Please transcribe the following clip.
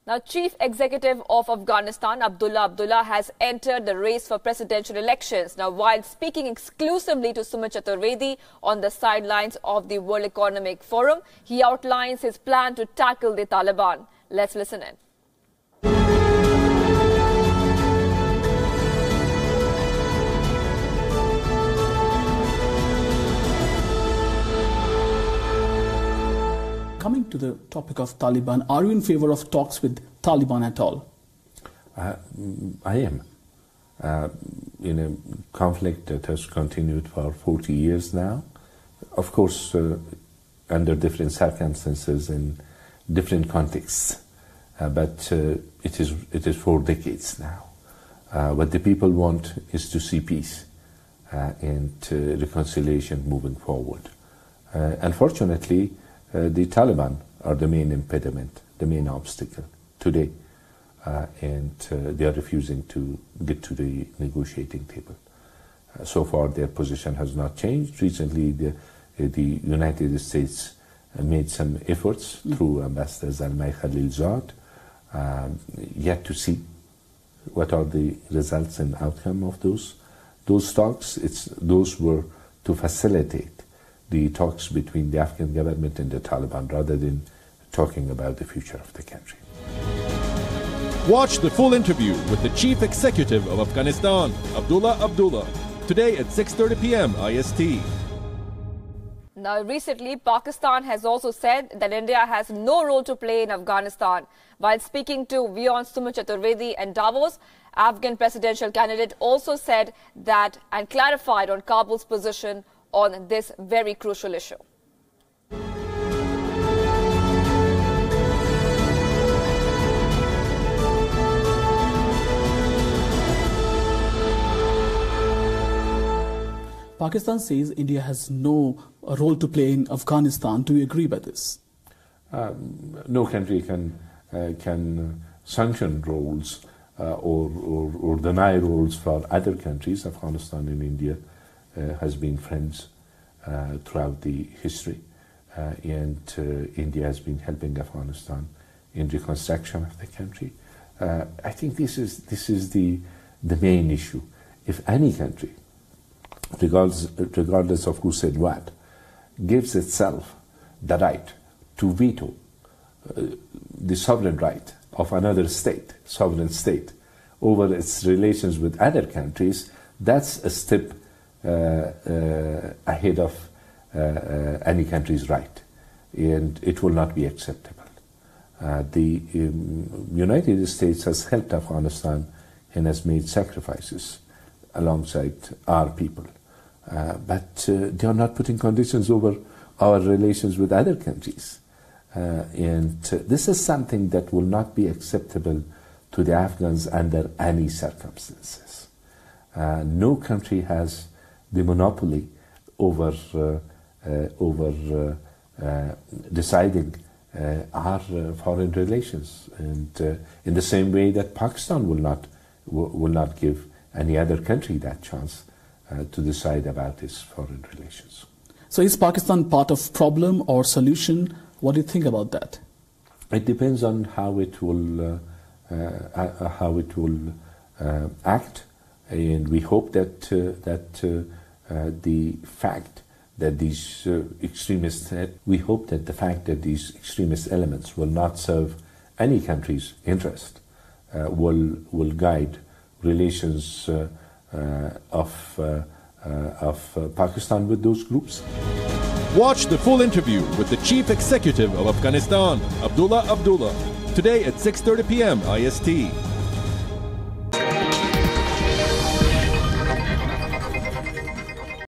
Now, Chief Executive of Afghanistan, Abdullah Adullah, has entered the race for presidential elections. Now, while speaking exclusively to Sumit Chaturvedi on the sidelines of the World Economic Forum, he outlines his plan to tackle the Taliban. Let's listen in. Coming to the topic of Taliban, are you in favor of talks with Taliban at all? I am. In a conflict that has continued for 40 years now, of course, under different circumstances in different contexts, but it is 4 decades now. What the people want is to see peace and reconciliation moving forward. Unfortunately, the Taliban are the main impediment, the main obstacle today, and they are refusing to get to the negotiating table. So far, their position has not changed. Recently, the United States made some efforts through Ambassador Zalmay Khalilzad, yet to see what are the results and outcome of those talks. Those were to facilitate the talks between the Afghan government and the Taliban rather than talking about the future of the country. Watch the full interview with the Chief Executive of Afghanistan, Abdullah Adullah, today at 6:30 p.m. IST. Now, recently, Pakistan has also said that India has no role to play in Afghanistan. While speaking to Wion Sumit Chaturvedi and Davos, Afghan presidential candidate also said that and clarified on Kabul's position on this very crucial issue. Pakistan says India has no role to play in Afghanistan. Do you agree with this? No country can sanction roles or deny roles for other countries. Afghanistan and India has been friends throughout the history, and India has been helping Afghanistan in reconstruction of the country. I think this is the main issue. If any country, regardless of who said what, gives itself the right to veto the sovereign right of another sovereign state, over its relations with other countries, that's a step ahead of any country's right, and it will not be acceptable. The United States has helped Afghanistan and has made sacrifices alongside our people, but they are not putting conditions over our relations with other countries, and this is something that will not be acceptable to the Afghans under any circumstances. No country has the monopoly over deciding our foreign relations, and in the same way that Pakistan will not give any other country that chance to decide about its foreign relations. So is Pakistan part of problem or solution? What do you think about that? It depends on how it will act, and we hope that the fact that these extremist elements will not serve any country's interest will guide relations of Pakistan with those groups. Watch the full interview with the Chief Executive of Afghanistan, Abdullah Adullah, today at 6:30 p.m. IST.